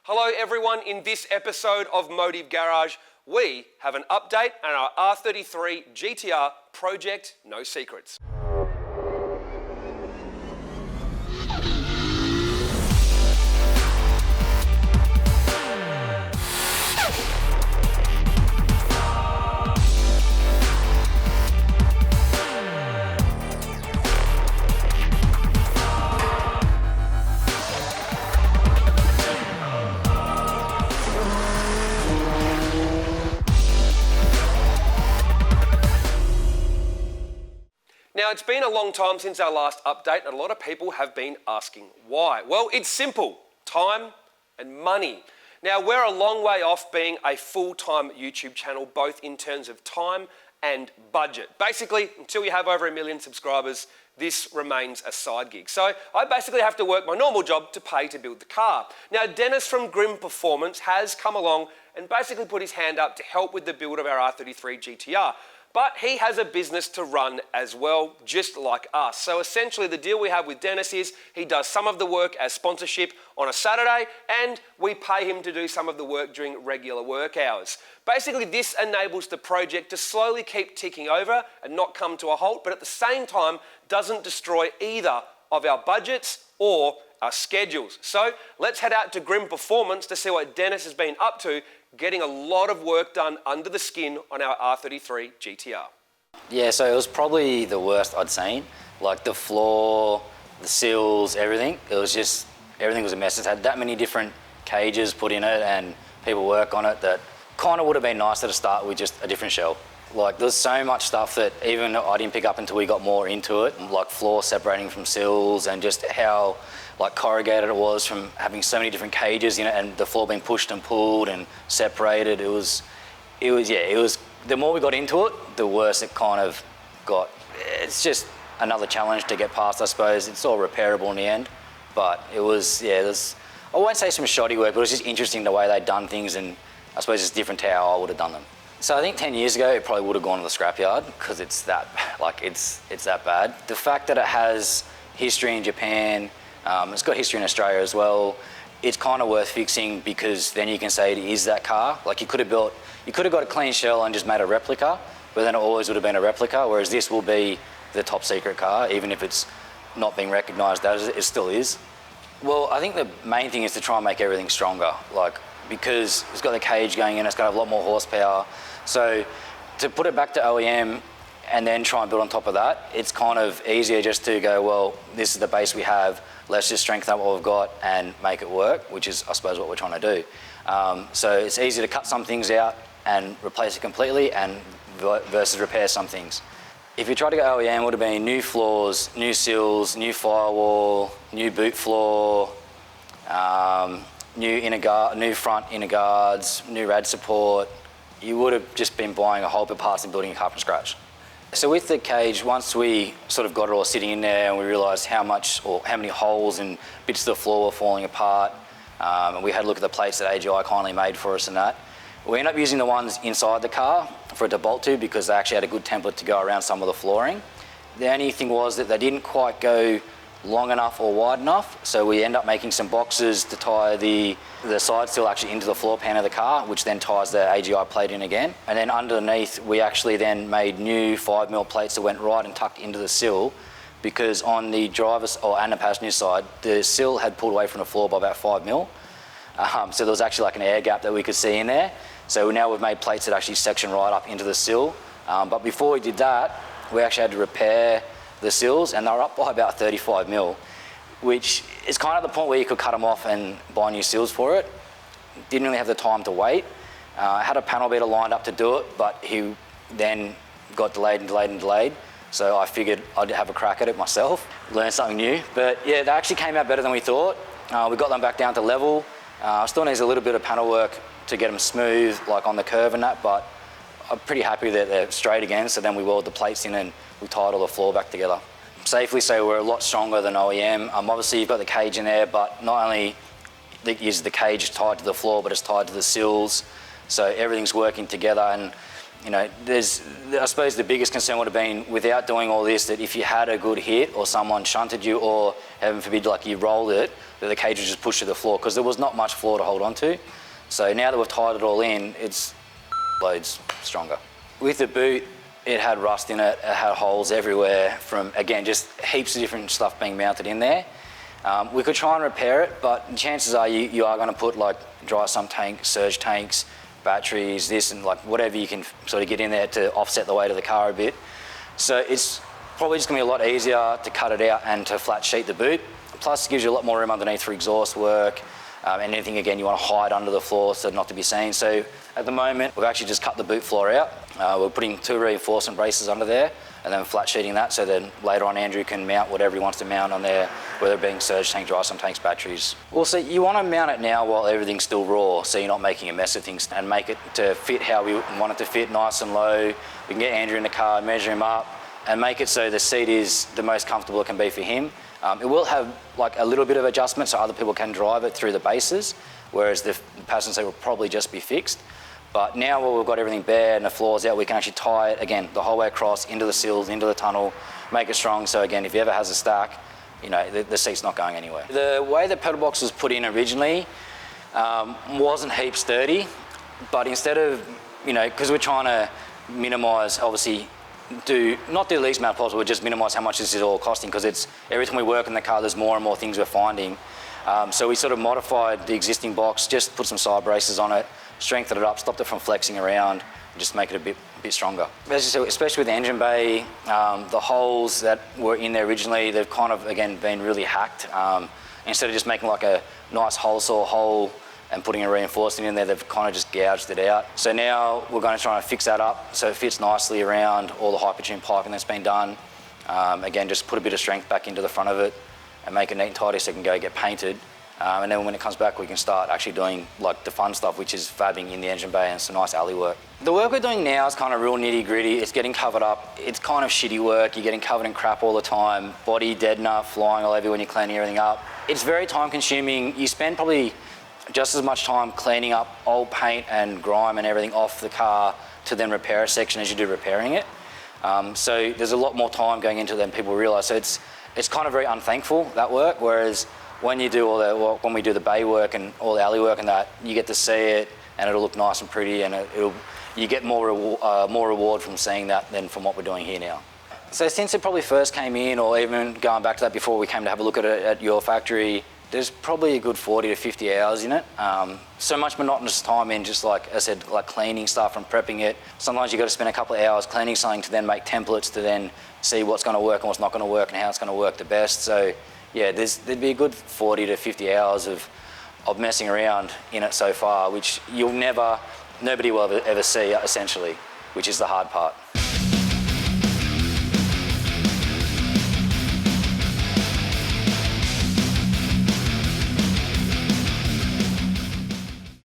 Hello everyone, in this episode of Motive Garage, we have an update on our R33 GT-R project, No Secrets. Now, it's been a long time since our last update, and a lot of people have been asking why. Well, it's simple: time and money. Now, we're a long way off being a full-time YouTube channel, both in terms of time and budget. Basically, until you have over 1 million subscribers, this remains a side gig. So I basically have to work my normal job to pay to build the car. Now, Dennis from Grim Performance has come along and basically put his hand up to help with the build of our R33 GT-R. But he has a business to run as well, just like us. So essentially the deal we have with Dennis is he does some of the work as sponsorship on a Saturday, and we pay him to do some of the work during regular work hours. Basically, this enables the project to slowly keep ticking over and not come to a halt, but at the same time doesn't destroy either of our budgets or our schedules. So let's head out to Grim Performance to see what Dennis has been up to, getting a lot of work done under the skin on our R33 GT-R. Yeah, so it was probably the worst I'd seen. Like the floor, the sills, everything. It was just, everything was a mess. It had that many different cages put in it and people work on it that kind of would have been nicer to start with just a different shell. Like there's so much stuff that even I didn't pick up until we got more into it, like floor separating from sills and just how like corrugated it was from having so many different cages in it and the floor being pushed and pulled and separated. It was, the more we got into it, the worse it kind of got. It's just another challenge to get past, I suppose. It's all repairable in the end, but it was, I won't say some shoddy work, but it was just interesting the way they'd done things, and I suppose it's different to how I would have done them. So I think 10 years ago, it probably would have gone to the scrapyard because it's that, it's that bad. The fact that it has history in Japan, it's got history in Australia as well, it's kind of worth fixing because then you can say it is that car. Like you could have got a clean shell and just made a replica, but then it always would have been a replica, whereas this will be the top secret car, even if it's not being recognised as it still is. Well, I think the main thing is to try and make everything stronger, because it's got the cage going in, it's got a lot more horsepower. So to put it back to OEM and then try and build on top of that, it's kind of easier just to go, well, this is the base we have, let's just strengthen up what we've got and make it work, which is, I suppose, what we're trying to do. So it's easy to cut some things out and replace it completely and versus repair some things. If you try to go OEM, it would have been new floors, new sills, new firewall, new boot floor, new front inner guards, new rad support. You would have just been buying a whole heap of parts and building a car from scratch. So with the cage, once we sort of got it all sitting in there and we realised how many holes and bits of the floor were falling apart, and we had a look at the plates that AGI kindly made for us and that, we ended up using the ones inside the car for it to bolt to because they actually had a good template to go around some of the flooring. The only thing was that they didn't quite go long enough or wide enough, so we end up making some boxes to tie the side sill actually into the floor pan of the car, which then ties the AGI plate in again. And then underneath, we actually then made new 5mm plates that went right and tucked into the sill, because on the driver's and the passenger side, the sill had pulled away from the floor by about 5mm. So there was actually like an air gap that we could see in there. So now we've made plates that actually section right up into the sill. But before we did that, we actually had to repair the sills, and they were up by about 35mm, which is kind of the point where you could cut them off and buy new sills for it. Didn't really have the time to wait. I had a panel beater lined up to do it, but he then got delayed and delayed and delayed. So I figured I'd have a crack at it myself, learn something new. But yeah, they actually came out better than we thought. We got them back down to level. Still needs a little bit of panel work to get them smooth, like on the curve and that, but I'm pretty happy that they're straight again. So then we weld the plates in and we tied all the floor back together. Safely say we're a lot stronger than OEM. Obviously you've got the cage in there, but not only is the cage tied to the floor, but it's tied to the sills. So everything's working together, and You know, I suppose the biggest concern would have been, without doing all this, that if you had a good hit or someone shunted you, or heaven forbid, like you rolled it, that the cage would just push to the floor, because there was not much floor to hold on to. So now that we've tied it all in, it's loads stronger. With the boot, it had rust in it, it had holes everywhere from, again, just heaps of different stuff being mounted in there. We could try and repair it, but chances are you are going to put like dry sump tanks, surge tanks, batteries, this and like whatever you can sort of get in there to offset the weight of the car a bit. So it's probably just going to be a lot easier to cut it out and to flat sheet the boot. Plus it gives you a lot more room underneath for exhaust work and anything, again, you want to hide under the floor so not to be seen. So at the moment, we've actually just cut the boot floor out. We're putting 2 reinforcement braces under there and then flat sheeting that, so then later on Andrew can mount whatever he wants to mount on there, whether it being surge tank, dry sump tanks, batteries. Also, you want to mount it now while everything's still raw, so you're not making a mess of things, and make it to fit how we want it to fit, nice and low. We can get Andrew in the car, measure him up, and make it so the seat is the most comfortable it can be for him. It will have like a little bit of adjustment so other people can drive it through the bases, whereas the passenger seat will probably just be fixed. But now while we've got everything bare and the floors out, we can actually tie it, again, the whole way across, into the sills, into the tunnel, make it strong. So again, if he ever has a stack, you know, the seat's not going anywhere. The way the pedal box was put in originally wasn't heap sturdy, but instead of, you know, because we're trying to minimise, obviously, not do the least amount possible, just minimise how much this is all costing, because it's every time we work in the car, there's more and more things we're finding. So we sort of modified the existing box, just put some side braces on it, strengthened it up, stopped it from flexing around, and just make it a bit stronger. As you said, especially with the engine bay, the holes that were in there originally, they've kind of, again, been really hacked. Instead of just making like a nice hole saw hole and putting a reinforcement in there, they've kind of just gouged it out. So now we're going to try and fix that up so it fits nicely around all the hypertune piping that's been done. Again, just put a bit of strength back into the front of it and make it neat and tidy so it can go get painted. And then when it comes back, we can start actually doing like the fun stuff, which is fabbing in the engine bay and some nice alley work. The work we're doing now is kind of real nitty gritty. It's getting covered up. It's kind of shitty work. You're getting covered in crap all the time. Body deadener flying all over when you're cleaning everything up. It's very time consuming. You spend probably just as much time cleaning up old paint and grime and everything off the car to then repair a section as you do repairing it. So there's a lot more time going into it than people realise. So it's kind of very unthankful, that work, whereas when you do when we do the bay work and all the alley work and that, you get to see it and it'll look nice and pretty, and you get more reward from seeing that than from what we're doing here now. So since it probably first came in, or even going back to that before we came to have a look at it at your factory, there's probably a good 40 to 50 hours in it. So much monotonous time in, just like I said, like cleaning stuff and prepping it. Sometimes you've got to spend a couple of hours cleaning something to then make templates to then see what's going to work and what's not going to work and how it's going to work the best. So yeah, there'd be a good 40 to 50 hours of messing around in it so far, which nobody will ever see, essentially, which is the hard part.